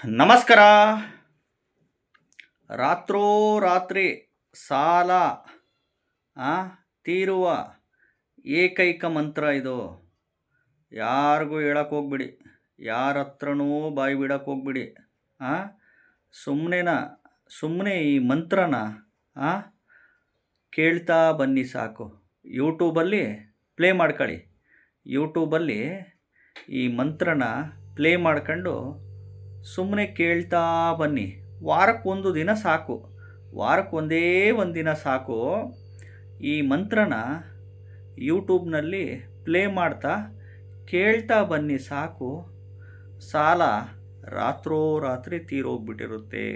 ನಮಸ್ಕಾರ. ರಾತ್ರೋರಾತ್ರಿ ಸಾಲ ತೀರುವ ಏಕೈಕ ಮಂತ್ರ ಇದು. ಯಾರಿಗೂ ಹೇಳಕ್ಕೆ ಹೋಗ್ಬಿಡಿ, ಯಾರ ಹತ್ರನೂ ಬಾಯಿ ಬಿಡಕ್ಕೆ ಹೋಗ್ಬಿಡಿ. ಸುಮ್ಮನೆ ಈ ಮಂತ್ರನ ಕೇಳ್ತಾ ಬನ್ನಿ ಸಾಕು. ಯೂಟ್ಯೂಬಲ್ಲಿ ಪ್ಲೇ ಮಾಡ್ಕೊಳ್ಳಿ. ಯೂಟ್ಯೂಬಲ್ಲಿ ಈ ಮಂತ್ರನ ಪ್ಲೇ ಮಾಡ್ಕೊಂಡು ಸುಮ್ಮನೆ ಕೇಳ್ತಾ ಬನ್ನಿ. ವಾರಕ್ಕೊಂದು ದಿನ ಸಾಕು, ವಾರಕ್ಕೊಂದೇ ಒಂದು ದಿನ ಸಾಕು. ಈ ಮಂತ್ರನ ಯೂಟ್ಯೂಬ್ನಲ್ಲಿ ಪ್ಲೇ ಮಾಡ್ತಾ ಕೇಳ್ತಾ ಬನ್ನಿ ಸಾಕು. ಸಾಲ ರಾತ್ರೋರಾತ್ರಿ ತೀರೋಗುತ್ತೆ.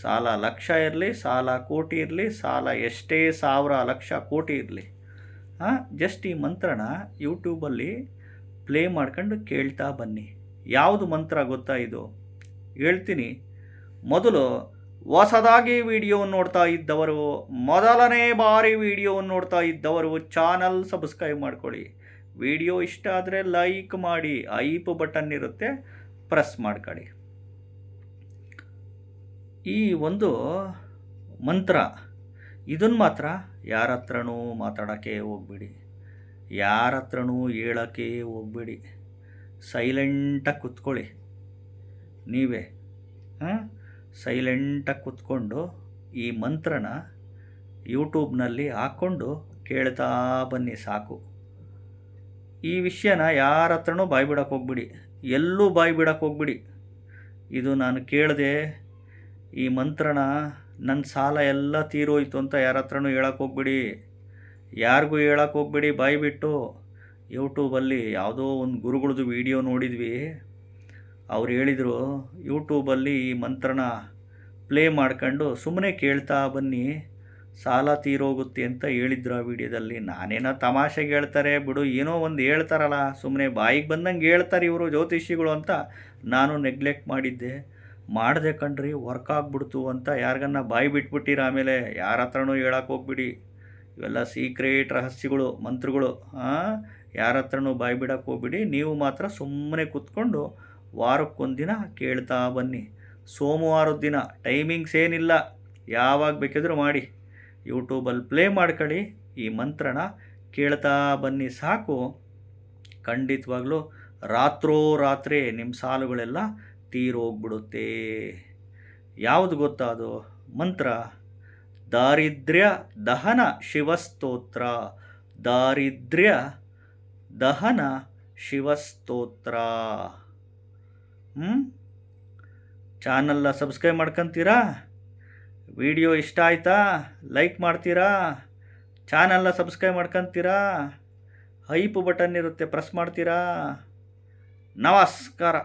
ಸಾಲ ಲಕ್ಷ ಇರಲಿ, ಸಾಲ ಕೋಟಿ ಇರಲಿ, ಸಾಲ ಎಷ್ಟೇ ಸಾವಿರ ಲಕ್ಷ ಕೋಟಿ ಇರಲಿ, ಜಸ್ಟ್ ಈ ಮಂತ್ರನ ಯೂಟ್ಯೂಬಲ್ಲಿ ಪ್ಲೇ ಮಾಡ್ಕೊಂಡು ಕೇಳ್ತಾ ಬನ್ನಿ. ಯಾವುದು ಮಂತ್ರ ಗೊತ್ತಾ ಇದು? ಹೇಳ್ತೀನಿ. ಮೊದಲು ಹೊಸದಾಗಿ ವಿಡಿಯೋವನ್ನು ನೋಡ್ತಾ ಇದ್ದವರು, ಮೊದಲನೇ ಬಾರಿ ವಿಡಿಯೋವನ್ನು ನೋಡ್ತಾ ಇದ್ದವರು ಚಾನಲ್ ಸಬ್ಸ್ಕ್ರೈಬ್ ಮಾಡ್ಕೊಳ್ಳಿ. ವಿಡಿಯೋ ಇಷ್ಟ ಆದರೆ ಲೈಕ್ ಮಾಡಿ, ಐಪ್ ಬಟನ್ ಇರುತ್ತೆ, ಪ್ರೆಸ್ ಮಾಡ್ಕೊಳ್ಳಿ. ಈ ಒಂದು ಮಂತ್ರ ಇದನ್ನು ಮಾತ್ರ ಯಾರ ಹತ್ರನೂ ಮಾತಾಡೋಕ್ಕೆ ಹೋಗ್ಬೇಡಿ, ಯಾರ ಹತ್ರನೂ ಹೇಳೋಕ್ಕೆ ಹೋಗ್ಬೇಡಿ. ಸೈಲೆಂಟಾಗಿ ಕೂತ್ಕೊಳ್ಳಿ. ನೀವೇ ಸೈಲೆಂಟಾಗಿ ಕೂತ್ಕೊಂಡು ಈ ಮಂತ್ರನ ಯೂಟ್ಯೂಬ್ನಲ್ಲಿ ಹಾಕ್ಕೊಂಡು ಕೇಳ್ತಾ ಬನ್ನಿ ಸಾಕು. ಈ ವಿಷಯನ ಯಾರ ಹತ್ರನೂ ಬಾಯಿ ಬಿಡೋಕ್ಕೆ ಹೋಗ್ಬಿಡಿ, ಎಲ್ಲೂ ಬಾಯಿ ಬಿಡೋಕ್ಕೆ ಹೋಗ್ಬಿಡಿ. ಇದು ನಾನು ಕೇಳಿದೆ, ಈ ಮಂತ್ರನ ನನ್ನ ಸಾಲ ಎಲ್ಲ ತೀರೋಯ್ತು ಅಂತ ಯಾರ ಹತ್ರನೂ ಹೇಳೋಕ್ಕೆ ಹೋಗ್ಬಿಡಿ, ಯಾರಿಗೂ ಹೇಳೋಕ್ಕೆ ಹೋಗ್ಬಿಡಿ. ಬಾಯಿ ಬಿಟ್ಟು ಯೂಟ್ಯೂಬಲ್ಲಿ ಯಾವುದೋ ಒಂದು ಗುರುಗಳದ್ದು ವಿಡಿಯೋ ನೋಡಿದ್ವಿ. ಅವ್ರು ಹೇಳಿದರು, ಯೂಟ್ಯೂಬಲ್ಲಿ ಈ ಮಂತ್ರನ ಪ್ಲೇ ಮಾಡ್ಕೊಂಡು ಸುಮ್ಮನೆ ಕೇಳ್ತಾ ಬನ್ನಿ, ಸಾಲ ತೀರೋಗುತ್ತೆ ಅಂತ ಹೇಳಿದ್ರು ಆ ವಿಡಿಯೋದಲ್ಲಿ. ನಾನೇನೋ ತಮಾಷೆಗೆ ಹೇಳ್ತಾರೆ ಬಿಡು, ಏನೋ ಒಂದು ಹೇಳ್ತಾರಲ್ಲ, ಸುಮ್ಮನೆ ಬಾಯಿಗೆ ಬಂದಂಗೆ ಹೇಳ್ತಾರೆ ಇವರು ಜ್ಯೋತಿಷಿಗಳು ಅಂತ ನಾನು ನೆಗ್ಲೆಕ್ಟ್ ಮಾಡಿದೆ ಕಣ್ರಿ. ವರ್ಕ್ ಆಗಿಬಿಡ್ತು ಅಂತ ಯಾರಿಗನ್ನ ಬಾಯಿ ಬಿಟ್ಬಿಟ್ಟಿರ, ಆಮೇಲೆ ಯಾರ ಹತ್ರನೂ ಹೇಳಕ್ಕೆ ಹೋಗ್ಬಿಡಿ. ಇವೆಲ್ಲ ಸೀಕ್ರೆಟ್ ರಹಸ್ಯಗಳು, ಮಂತ್ರಗಳು. ಯಾರ ಹತ್ರನೂ ಬಾಯಿ ಬಿಡಕ್ಕೆ ಹೋಗ್ಬಿಡಿ. ನೀವು ಮಾತ್ರ ಸುಮ್ಮನೆ ಕೂತ್ಕೊಂಡು ವಾರಕ್ಕೊಂದಿನ ಕೇಳ್ತಾ ಬನ್ನಿ. ಸೋಮವಾರದ ದಿನ, ಟೈಮಿಂಗ್ಸ್ ಏನಿಲ್ಲ, ಯಾವಾಗ ಬೇಕಿದ್ರೂ ಮಾಡಿ. ಯೂಟ್ಯೂಬಲ್ಲಿ ಪ್ಲೇ ಮಾಡ್ಕೊಳ್ಳಿ, ಈ ಮಂತ್ರನ ಕೇಳ್ತಾ ಬನ್ನಿ ಸಾಕು. ಖಂಡಿತವಾಗ್ಲೂ ರಾತ್ರೋರಾತ್ರಿ ನಿಮ್ಮ ಸಾಲುಗಳೆಲ್ಲ ತೀರೋಗ್ಬಿಡುತ್ತೆ. ಯಾವುದು ಗೊತ್ತಾ ಅದು ಮಂತ್ರ? ದಾರಿದ್ರ್ಯ ದಹನ ಶಿವಸ್ತೋತ್ರ. ದಾರಿದ್ರ್ಯ ದಹನ ಶಿವಸ್ತೋತ್ರ. ಚಾನಲ್ನ ಸಬ್ಸ್ಕ್ರೈಬ್ ಮಾಡ್ಕೊತೀರಾ? ವಿಡಿಯೋ ಇಷ್ಟ ಆಯ್ತಾ? ಲೈಕ್ ಮಾಡ್ತೀರಾ? ಚಾನಲ್ನ ಸಬ್ಸ್ಕ್ರೈಬ್ ಮಾಡ್ಕೊತೀರಾ? ಐಪ್ ಬಟನ್ ಇರುತ್ತೆ, ಪ್ರೆಸ್ ಮಾಡ್ತೀರಾ? ನಮಸ್ಕಾರ.